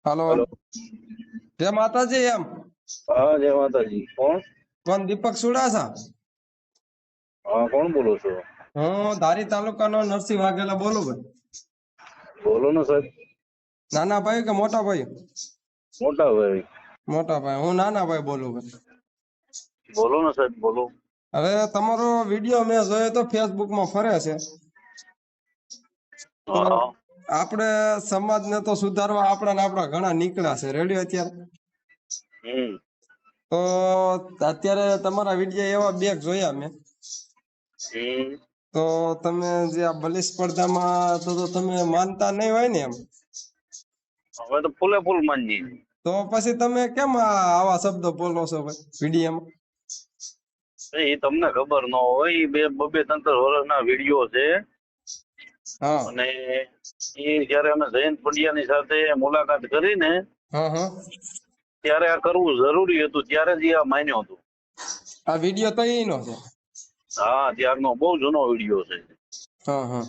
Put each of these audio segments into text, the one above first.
હાલો, hello. જય માતાજી. એમ હા, જય માતાજી. કોણ? કોણ? દીપક સુડાસા. હા, કોણ બોલો છો? હું ધારી તાલુકાનો નરસિંહ વાઘેલા બોલું ભાઈ. બોલો ને સાહેબ. નાના ભાઈ કે મોટા ભાઈ? મોટા ભાઈ. મોટા ભાઈ. હું નાના ભાઈ બોલું ભાઈ. બોલો ને સાહેબ, બોલો. હવે તમારો વિડીયો મેં જોયો તો ફેસબુક માં ફરે છે. તો હા. આપણે સમાજને તો સુધારવા આપણા ઘણા નીકળ્યા છે રેડિયો અત્યારે. હમ. તો અત્યારે તમારા વિડીયો એવા બે જોયા મેં. હમ. તો તમે જે આ બલી સ્પર્ધામાં તો તમે માનતા નહીં હોય ને એમ. હવે તો ફૂલે ફૂલ માનજી. તો પછી તમે કેમ આવા શબ્દો બોલો છો ભાઈ વિડીયોમાં? એ તમને ખબર ન હોય, ઈ બબે 3 વર્ષના વિડીયો છે. હા અને એ જયારે અમે જયંત પંડ્યાની સાથે મુલાકાત કરી ને હા હા. ત્યારે આ કરવું જરૂરી હતું, ત્યારે જ આ માન્યો હતું. આ વિડીયો તો એનો છે. હા, ત્યારનો બહુ જૂનો વિડીયો છે. હા હા.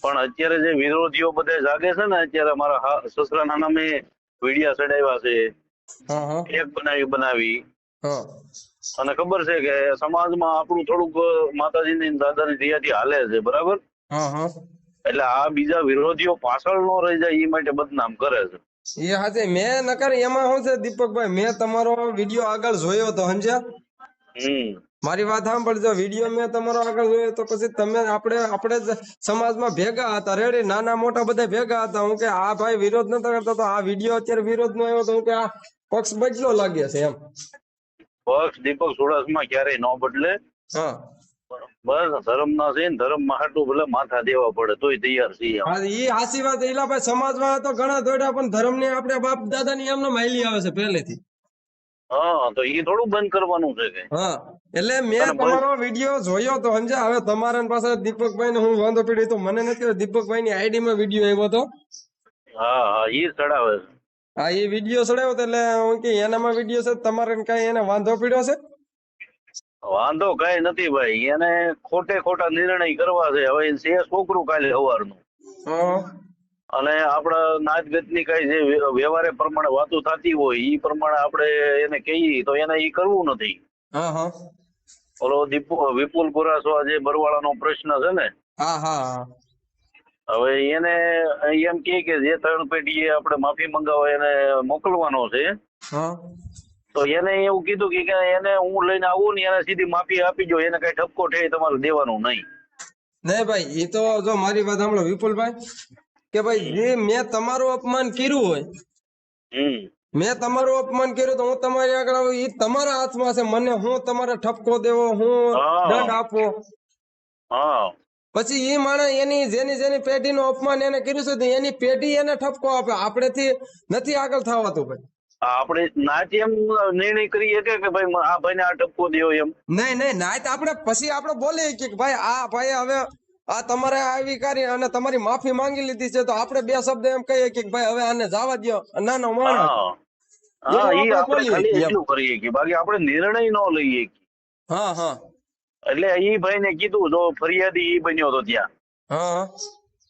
પણ અત્યારે જે વિરોધીઓ બધા જાગે છે ને, અત્યારે મારા સસરાના નામે વિડીયા ચડાવ્યા છે, હા હા એક બનાવી હા અને ખબર છે કે સમાજમાં આપણું થોડુંક માતાજીની દાદાની દયાથી હાલે છે, બરાબર. હા હા. એટલે આ બીજા વિરોધીઓ પાછળ ન રહી જાય એ માટે બદનામ કરે છે. એ હાથે મેં નકર એમાં શું છે દીપકભાઈ, મેં તમારો વિડીયો આગળ જોયો તો સમજ્યા. હમ. મારી વાત સાંભળજો, વિડીયો મેં તમારો આગળ જોયો તો પછી તમે આપણે જ સમાજમાં ભેગા હતા, રેડી નાના મોટા બધા ભેગા હતા. હું કે આ ભાઈ વિરોધ નતા કરતા, તો આ વિડીયો અત્યારે વિરોધ નો આવ્યો તો હું કે આ પક્ષ બદલો લાગે છે એમ. પક્ષ દીપક સુડાસમાં ક્યારેય ન બદલે. હા. બસ ધર્મ ના છે ને, ધર્મ માં હાટું ભલે માથા દેવા પડે તોય તૈયાર છીએ. હા, ઈ હાચી વાત. ઈલાભાઈ સમાજમાં તો ઘણા દોડ્યા, પણ ધર્મ ને આપણે બાપ દાદા ની એમનો માયલી આવે છે પહેલેથી. હા, તો એ થોડું બંધ કરવાનું છે કે. હા, એટલે મેં અને બસ. તમારો વિડીયો જોયો તો સમજ્યા. હવે તમારા પાસે દીપકભાઈ ને હું વાંધો પીડી તો મને નથી, દીપકભાઈ ની આઈડી માં વિડીયો આવ્યો હતો. હા હા, ઈ ચડાવે છે. હા, એ વિડીયો ચડાવ્યો હતો એટલે હું કે એનામાં વિડીયો છે, તમારે કઈ એને વાંધો પીડ્યો છે? વાંધો કઈ નથી ભાઈ, એને ખોટા નિર્ણય કરવા છે. હવે છે છોકરું કાલે સવારનું, હા અને આપડા નાચગતની કઈ જે વ્યવહારે પ્રમાણે વાતો થતી હોય એ પ્રમાણે આપણે એને કહીએ તો એને ઈ કરવું નથી. હા હા ઓલો વિપુલ પુરાસવા જે બરવાળાનો પ્રશ્ન છે ને, હા હા હવે એને એમ કે જે 3 પેઢીએ આપણે માફી મંગાવવા એને મોકલવાનો છે, હા. તો એને એવું કીધું કે એને હું લઈને આવું ને એને સીધી માફી આપી દો, એને કઈ ઠપકો ઠે તમારે દેવાનું નહીં. નહીં ભાઈ, એ તો જો મારી વાત સાંભળો વિપુલભાઈ, કે ભાઈ જે મેં તમારું અપમાન કર્યું હોય, હમ. મેં તમારું અપમાન કર્યું તો હું તમારી આગળ આવું, એ તમારા હાથમાં છે. મને હું તમારે ઠપકો દેવો, હું હા દંડ આપવો. હા. પછી એ માણસ એની જેની પેઢીનું અપમાન એને કર્યું છે, એની પેઢી એને ઠપકો આપે. આપણેથી નથી આગળ થવાતું ભાઈ. આપણે નાચ એમ નિર્ણય કરીએ કે ભાઈ આ ભાઈને આ ઠપકો દેવો એમ. નહીં નાયત આપણે પછી આપણે બોલીએ કે ભાઈ આ ભાઈ હવે આ તમારે આવી કરી અને તમારી માફી માંગી લીધી છે, તો આપણે 2 શબ્દ એમ કહીએ કે ભાઈ હવે આને જવા દો, નાનો માણસ હા હા, એવું ઈ આપણે આપણે બોલીએ ખાલી છીએ એમ. એટલું કરીએ કે બાકી આપણે નિર્ણય ન લઈએ. હા હા એટલે ઈ ભાઈને કીધું તો ફરિયાદી ઈ બન્યો હતો ત્યાં. હા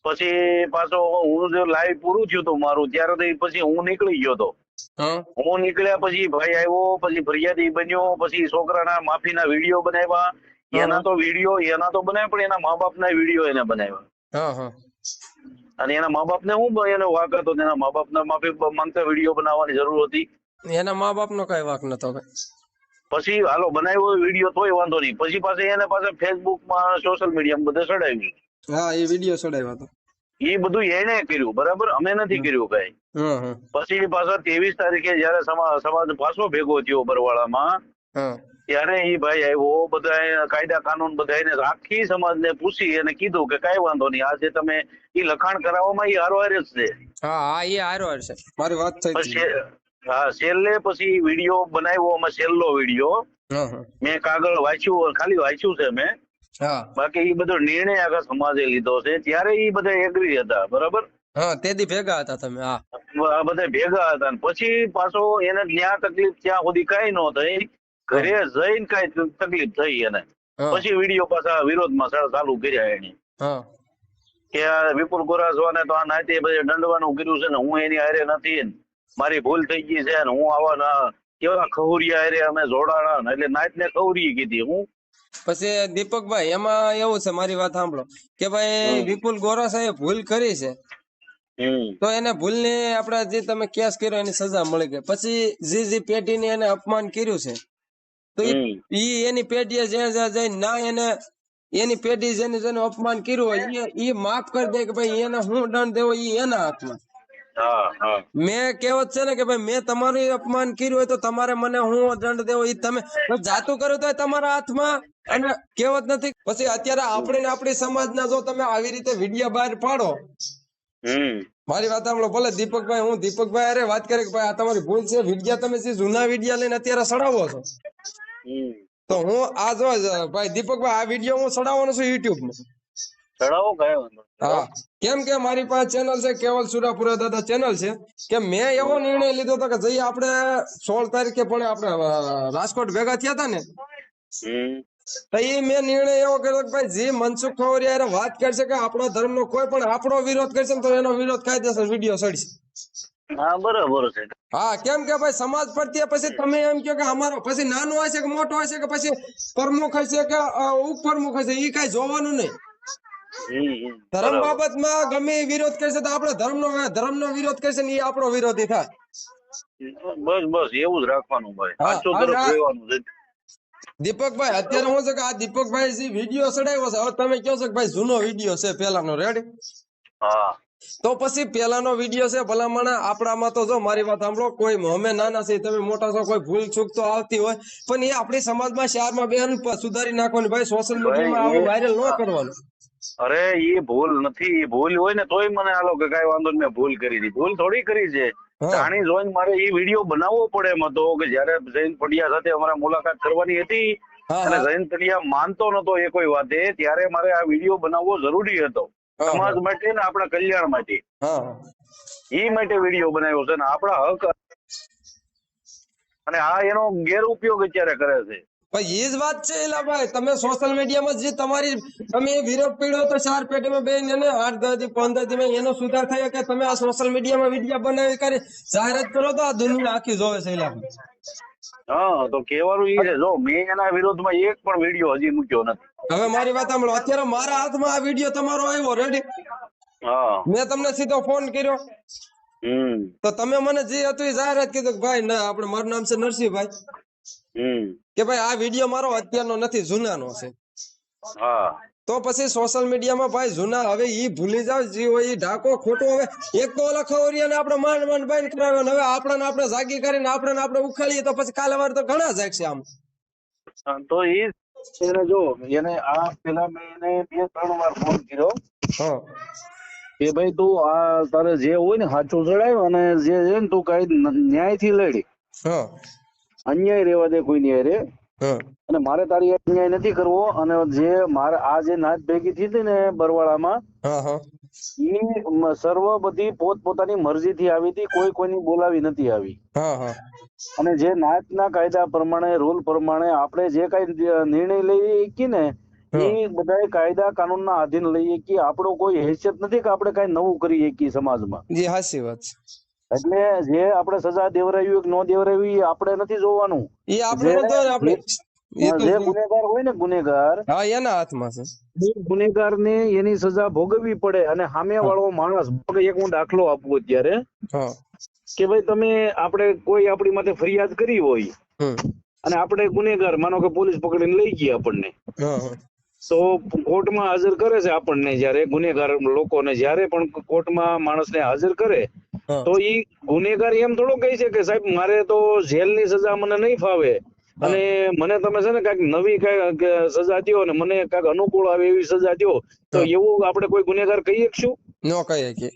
પછી પાછો હું જો લાઈવ પૂરું થયું હતું મારું, ત્યારે પછી હું નીકળી ગયો હતો. હા હું નીકળ્યા પછી ભાઈ આવ્યો, પછી ફરિયાદી બન્યો, પછી છોકરાના માફીના વિડીયો બનાવ્યા. એના તો બનાવ્યા, પણ એના મા બાપના વિડીયો એને બનાવ્યા. હા હા અને એના મા બાપને હું એનો વાક હતો, એના મા બાપના માફી માંગતા વિડીયો બનાવવાની જરૂર હતી. એના મા બાપ નો કઈ વાક નતો ભાઈ. પછી હાલો બનાવ્યો વિડીયો તોય વાંધો નહીં, પછી પાછા ફેસબુકમાં સોશિયલ મીડિયામાં બધે ચડાવ્યું. હા, એ વિડીયો ચડાવ્યો હતો. એ બધું એને કર્યું, બરાબર, અમે નથી કર્યું કઈ. હા હા પછી પાછા 23 તારીખે જયારે સમાજ પાછો ભેગો થયો બરવાળામાં, હા ત્યારે એ ભાઈ આવ્યો, બધા કાયદા કાનૂન બધાને આખી સમાજને પૂછી અને કીધું કે કઈ વાંધો નહીં, આજે તમે એ લખાણ કરાવવામાં એ હારો જ છે. હા હા, એ હારો છે, મારી વાત થઈ હતી. પછી હા, છેલ્લે પછી વિડીયો બનાવ્યો અમે, છેલ્લો વિડીયો હા હા મેં કાગળ વાંચ્યું, ખાલી વાંચ્યું છે મેં. હા બાકી એ બધો નિર્ણય આખા સમાજે લીધો છે, ત્યારે એ બધા એગ્રી હતા, બરાબર. હા, તે દી ભેગા હતા તમે. હા આ બધા ભેગા હતા. પછી પાછો એને ત્યાં તકલીફ ત્યાં સુધી કઈ ન થઈ, ઘરે જઈને કઈ તકલીફ થઈ એને. હા પછી વિડીયો પાછા વિરોધમાં ચાલુ કર્યા એને, હા કે આ વિપુલ ગોરાસવાને તો આ નાતે દંડવાનું કર્યું છે ને હું એની હારે નથી. મારી ભૂલ થઈ ગઈ છે ને હું આવા કેવા ખવરિયા હારે અમે જોડાણા ને એટલે નાત ને ખવરી કીધી હું. પછી દીપકભાઈ એમાં એવું છે, મારી વાત સાંભળો કે ભાઈ હમ. વિપુલ ગોરા સાહેબ ભૂલ કરી છે, હમ. તો એને ભૂલની આપણે જે તમે કેસ કર્યો એની સજા મળી ગઈ. પછી જે પેઢીને એને અપમાન કર્યું છે, તો હમ. ઈ એની પેઢીએ જ્યાં જઈને ના એને એની પેઢી જેને અપમાન કર્યું હોય ઈ માફ કરી દે કે ભાઈ એને હું દંડ દેવો ઈ એના હાથમાં. હા હા મેં કહેવત છે ને કે ભાઈ મેં તમારું અપમાન કર્યું હોય તો તમારે મને હું દંડ દેવો ઈ તમે જાતું કર્યું તો તમારા હાથમાં. અને કહેવત નથી. પછી અત્યારે આપણે ને આપણી સમાજના જો તમે આવી રીતે વિડીયો બહાર પાડો, હમ. મારી વાત સાંભળો, ભલે દીપકભાઈ હું દીપકભાઈ અરે વાત કરી કે ભાઈ આ તમારી ભૂલ છે, વિડીયા તમે જે જૂના વિડીયા લઈને અત્યારે સડાવો છો, હમ. તો હું આ જો ભાઈ દીપકભાઈ આ વિડીયો હું સડાવવાનો છું યુટ્યુબ માં. ચડાવો કઈ વાંધો નહીં. હા, કેમ કે મારી પાસે ચેનલ છે કેવલ સુરાપુરા દાદા ચેનલ છે, કે મેં એવો નિર્ણય લીધો હતો કે જઈ આપણે 16 તારીખે પણ આપણે રાજકોટ ભેગા થયા હતા ને, હમ. તો એ મેં નિર્ણય એવો કર્યો કે ભાઈ જે મનસુખ ખવરિયા હારે વાત કરશે કે આપણો ધર્મનો કોઈ પણ આપણો વિરોધ કરશે ને તો એનો વિરોધ કાયદેસર વિડીયો સડશે. હા બરાબર છે. હા, કેમ કે ભાઈ સમાજ પ્રત્યે પછી તમે એમ કહો કે અમારો પછી નાનો હશે કે મોટો હશે કે પછી પ્રમુખ હશે કે ઉપપ્રમુખ હશે એ કઈ જોવાનું નહીં. હમ. ધર્મ બરાબર. બાબતમાં ગમે એ વિરોધ કરશે તો આપણે ધર્મનો વિરોધ કરશે ને એ આપણો વિરોધી થાય. બસ બસ એવું જ રાખવાનું ભાઈ. હા, સાચું અને તરફ આ રહેવાનું છે. દીપકભાઈ અત્યારે હું છે કે આ દીપકભાઈ જે વિડીયો ચડાવ્યો છે, હવે તમે કહો છો કે ભાઈ જૂનો વિડીયો છે પેલાનો, રેડી? હા તો પછી પેલાનો વિડીયો છે ભલામણ આપણામાં તો જો મારી વાત સાંભળો, કોઈ અમે નાના છે તમે મોટા છો, કોઈ ભૂલ ચૂક તો આવતી હોય પણ એ આપણી સમાજમાં શહેરમાં બેન સુધારી નાખવાની ભાઈ, સોશિયલ મીડિયામાં આવું વાયરલ ન કરવાનું. અરે એ ભૂલ નથી. એ ભૂલ હોય ને તોય મને આલો કે કઈ વાંધો નહીં મેં ભૂલ કરી હતી. ભૂલ થોડી કરી છે. હા. જાણી જોઈને મારે એ વિડીયો બનાવવો પડે એમ હતો કે જયારે જૈન પડિયા સાથે અમારે મુલાકાત કરવાની હતી હા, અને હા. જૈન પડિયા માનતો નતો એ કોઈ વાતે, ત્યારે મારે આ વિડીયો બનાવવો જરૂરી હતો. હા, સમાજ હા. માટે ને આપણા કલ્યાણ માટે. હા, એ માટે વિડીયો બનાવ્યો છે ને આપણા હક. અને આ એનો ગેરઉપયોગ અત્યારે કરે છે. ભાઈ એ જ વાત છે એલા ભાઈ, તમે સોશિયલ મીડિયામાં જે તમારી તમે વિરોધ પીડ્યો તો 4 પેટીમાં બેન એને 8 દી 15 દી એનો સુધાર થયો કે તમે આ સોશિયલ મીડિયામાં વિડીયો બનાવી કરી જાહેરાત કરો તો આ દુનિયા આખી જોવે છે એલા ભાઈ. હા તો કહેવાનું એ છે, જો મેં એના વિરોધમાં એક પણ વિડીયો હજી મૂક્યો નથી. હવે મારી વાત સાંભળો, અત્યારે મારા હાથમાં આ વિડીયો તમારો આવ્યો, રેડી? હા મેં તમને સીધો ફોન કર્યો હમ તો તમે મને જે હતું એ જાહેરાત કીધું કે ભાઈ ના આપણે મારું નામ છે નરસિંહભાઈ, હમ કે ભાઈ આ વિડીયો મારો અત્યારનો નથી જૂનાનો છે. હા તો પછી સોશિયલ મીડિયામાં ભાઈ જૂના હવે ઈ ભૂલી જાવ જે હોય ઈ ઢાકો ખોટો. હવે એક તો ઓલા ખવરિયાને આપણે માંડ બાંધ કરાવ્યો ને હવે આપણે જાગી કરીને આપણે ઉખાડીએ તો પછી કાલે વાર તો ઘણા જાગશે આમ. તો એ એને જો એને આ પેલા મેં એને 2-3 વાર ફોન કર્યો હા, કે ભાઈ તું આ તારે જે હોય ને સાચું ચડાવ અને જે છે ને તું કઈ ન્યાયથી લડી, હા, અન્યાય રહેવા દે કોઈ ની હારે. હા, અને મારે તારી અન્યાય નથી કરવો. અને જે મારે આ જે નાચ ભેગી થઈ હતી ને બરવાળામાં, હા, હા, એ સર્વ બધી પોતપોતાની મરજીથી આવી હતી, કોઈ કોઈની બોલાવી નથી આવી. હા, હા, અને જે નાચના કાયદા પ્રમાણે રૂલ પ્રમાણે આપણે જે કઈ નિર્ણય લઈએ કી ને એ બધા કાયદા કાનૂનના આધીન લઈએ કે આપણો કોઈ હેસિયત નથી કે આપણે કઈ નવું કરીએ કી સમાજમાં. જી હાચી વાત છે. એટલે જે આપણે સજા દેવરાવી કે ન દેવરાવી એ આપણે નથી જોવાનું. એ આપણે નતો ને આપણે જે ગુનેગાર હોય ને ગુનેગાર, હા એના હાથમાં છે. ગુનેગાર ને એની સજા ભોગવવી પડે. અને સામે વાળો માણસ, એક હું દાખલો આપું અત્યારે હા, કે ભાઈ તમે આપણે કોઈ આપણી માટે ફરિયાદ કરી હોય અને આપણે ગુનેગાર માનો કે પોલીસ પકડીને લઈ ગઈ આપણને, હા, તો કોર્ટમાં હાજર કરે છે આપણને. જયારે ગુનેગાર લોકોને જયારે પણ કોર્ટમાં માણસને હાજર કરે હા, તો ઈ ગુનેગાર એમ થોડો કહે છે કે સાહેબ મારે તો જેલની સજા મને નહીં ફાવે અને મને તમે છે ને કઈક નવી કઈક સજા દ્યો અને મને કઈક અનુકૂળ આવે એવી સજા દ્યો, તો એવું આપણે કોઈ ગુનેગાર કહી શકશું? નો કહીએ કે.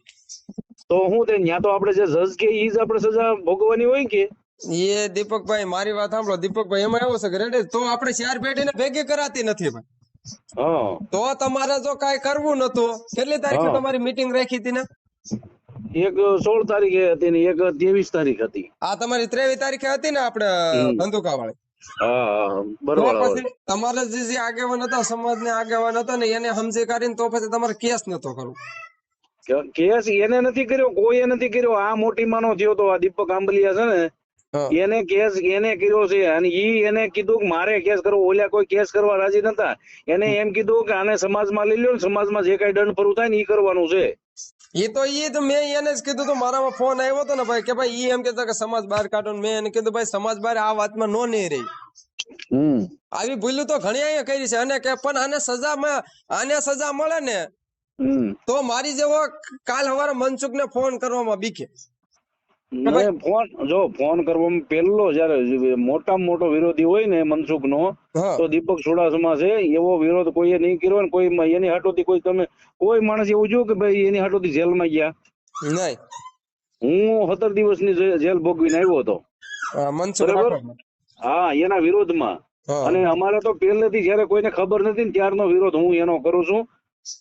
તો હું તે ન્યા તો આપણે જે જજ કે ઈ જ આપણે સજા ભોગવવાની હોય કે. એ દીપકભાઈ મારી વાત સાંભળો દીપકભાઈ, એમાં એવું છે કે રેડી તો આપણે 4 પેઢીને ભેગી કરાતી નથી ભાઈ. હા તો તમારે જો કાઈ કરવું નતું, કેટલી તારીખે હા. તમારી મીટિંગ રાખી હતી ને? એક 16 તારીખે હતી ને એક 23 તારીખ હતી. આ તમારી 23 તારીખે હતી ને આપણે ધંધુકા વાળી? હા તો બરવાળા પછી તમારે જે આગેવાન હતા સમાજના આગેવાન હતા ને એને સમજી કાઢીને તો પછી તમારે કેસ નતો કરવો. કેસ એને નથી કર્યો, કોઈએ નથી કર્યો. આ મોટી માનો થયો તો આ દીપક આંબલિયા છે ને હા. એને કેસ એને કર્યો છે, અને એને કીધું કે મારે કેસ કરવો. ઓલા કોઈ કેસ કરવા રાજી નતા. એને એમ કીધું કે આને સમાજમાં લઈ લ્યો ને સમાજમાં જે કઈ દંડ ભરવું થાય ને એ કરવાનું છે. ઈ તો મેં એને જ કીધું તું, મારામાં ફોન આવ્યો હતો ને ભાઈ કે ભાઈ ઈ એમ કહેતા કે સમાજ બહાર કાઢો ને મેં એને કીધું ભાઈ સમાજ બહાર આ વાતમાં નો નહીં રહી. આવી ભૂલું તો ઘણી અહીંયા કરી છે અને કે પણ આને સજા મળે ને તો મારી જેવો કાલ સવારે મનસુખ ને ફોન કરવામાં બીકે. ફોન કરવામાં પહેલો જયારે મોટામાં મોટો વિરોધી હોય ને મનસુખ નો હા. તો દીપક ચુડાસમા છે. એવો વિરોધ કોઈએ નહીં કર્યો ને કોઈ એની હાટોથી કોઈ માણસ એવું જોયું કે ભાઈ એની હાટોથી જેલમાં ગયા? નહીં. હું 17 દિવસની જેલ ભોગવીને આવ્યો હતો. મનસુખ બરાબર? રાઠોડ. હા, એના વિરોધમાં. હા. અને અમારે તો પહેલેથી જયારે કોઈને ખબર નથી ને ત્યારનો વિરોધ હું એનો કરું છું.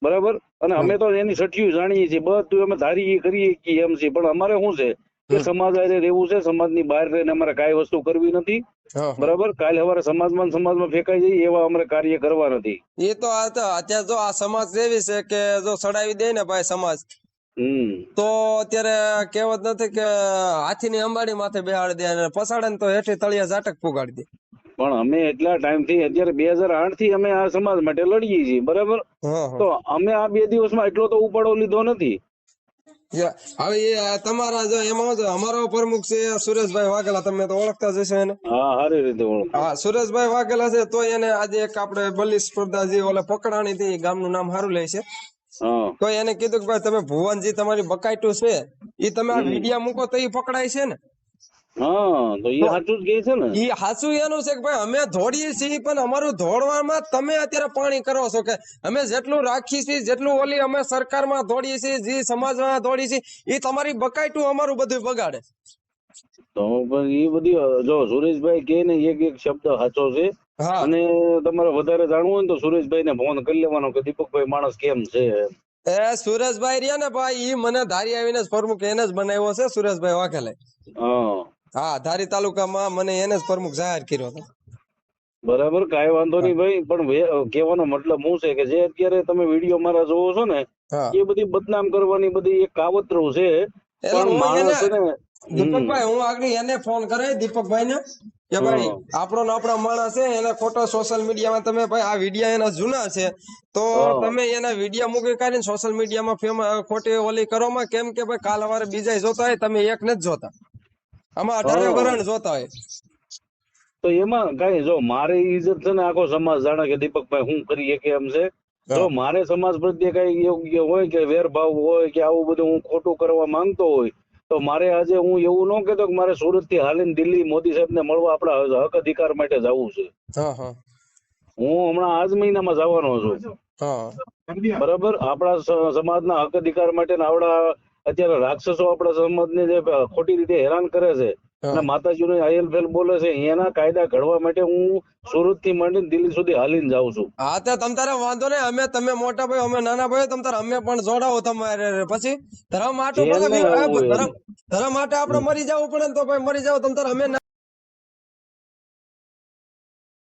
બરાબર? અને અમે તો એની સઠિયું જાણીએ છીએ, બધું અમે ધારીએ કરીએ છીએ એમ છે. પણ અમારે શું છે કે સમાજ હારે રહેવું છે, સમાજની બહાર રહીને અમારે કાંઈ વસ્તુ કરવી નથી. હા. બરાબર? કાલે સવારે સમાજમાં ફેંકાઈ જાય એવા અમારે કાર્ય કરવા નથી. એ તો અત્યારે જો આ સમાજ એવી છે કે જો સડાવી દે ને ભાઈ સમાજ તો અત્યારે કહેવત નથી કે હાથીની અંબાડી માથે બેહાડી દે અને પસાડે ને તો હેઠી તળિયા ઝાટક પુગાડી દે. પણ અમે એટલા ટાઈમથી અત્યારે 2008 થી અમે આ સમાજ માટે લડીએ છીએ. બરાબર? હા. તો અમે આ 2 દિવસમાં એટલો તો ઉપાડો લીધો નથી. હવે એ તમારા જો એમાં અમારો પ્રમુખ છે સુરેશભાઈ વાઘેલા, તમે તો ઓળખતા જ હશો એને. હા, સારી રીતે ઓળખો. હા, સુરેશભાઈ વાઘેલા છે તો એને આજે એક આપણે બલી સ્પર્ધા જે ઓલે પકડાણી હતી, ગામનું નામ સારું લે છે. હા, તો એને કીધું કે ભાઈ તમે ભુવનજી તમારી બકાઈટું છે એ તમે આ વિડિયા મૂકો તો એ પકડાય છે ને. હા, તો એ સાચું જ કહે છે ને. ઈ હાચું એનું છે કે ભાઈ અમે દોડીએ છીએ પણ અમારું દોડવામાં તમે અત્યારે પાણી કરો છો કે અમે જેટલું રાખીએ છીએ, જેટલું ઓલી અમે સરકારમાં દોડીએ છીએ, જે સમાજમાં દોડીએ છીએ, એ તમારી બકાઈટું અમારું બધું બગાડે. તો પણ એ બધી જો સુરેશભાઈ કે ને એક શબ્દ સાચો છે. હા. અને તમારે વધારે જાણવું હોય ને તો સુરેશભાઈ ને ફોન કરી લેવાનો કે દીપકભાઈ માણસ કેમ છે. એ સુરેશભાઈ રહ્યા ને ભાઈ, ઈ મને ધારી આવીને જ પ્રમુખ એને જ બનાવ્યો છે, સુરેશભાઈ વાઘેલા. હા, હા, ધારી તાલુકામાં મને એને જ પ્રમુખ જાહેર કર્યો હતો. બરાબર, કાંઈ વાંધો નહીં ભાઈ. પણ કહેવાનો મતલબ શું છે કે જે અત્યારે તમે વિડીયો મારા જોવો છો ને હા. એ બધી બદનામ કરવાની બધી એક કાવતરું છે. એટલે પણ હું માણસ એને ને દીપકભાઈ હું આગળ એને ફોન કરે દીપકભાઈ ને કે ભાઈ આપણો માણસ છે એને ખોટો સોશિયલ મીડિયામાં તમે ભાઈ આ વિડિયા એના જૂના છે તો તમે એના વિડિયા મૂકી કાઢીને સોશિયલ મીડિયામાં ખોટી ઓલી કરોમાં, કેમ કે ભાઈ કાલ સવારે બીજા જોતા હોય, તમે એક નથી જોતા, આમાં 18 વરણ જોતા હોય. તો એમાં કઈ જો મારે ઇજ્જત છે ને આખો સમાજ જાણે કે દીપકભાઈ હું કરીએ કે એમ છે. જો મારે સમાજ પ્રત્યે કઈ યોગ્ય હોય કે વેરભાવ હોય કે આવું બધું હું ખોટું કરવા માંગતો હોય તો મારે આજે હું એવું ન કહેતો કે મારે સુરત થી હાલીને દિલ્હી મોદી સાહેબ ને મળવા આપણા હક અધિકાર માટે જવું છે. હું હમણાં આજ મહિનામાં જવાનો છું. બરાબર, આપણા સમાજના હક અધિકાર માટે આવડા અત્યારે રાક્ષસો આપણા સમાજને જે ખોટી રીતે હેરાન કરે છે અને માતાજીનો આયલફેલ બોલે છે, એના કાયદા ઘડવા માટે હું સુરત થી માંડીને દિલ્હી સુધી હાલીને જાઉં છું. હા, તો તમ તારે વાંધો નહીં, તમે મોટા ભાઈ અમે નાના ભાઈ, તમ તારે અમે પણ જોડાવો તમારે. પછી ધર્મ માટે આપણે મરી જવું પડે ને તો ભાઈ મરી જાવ, તમ તારે અમે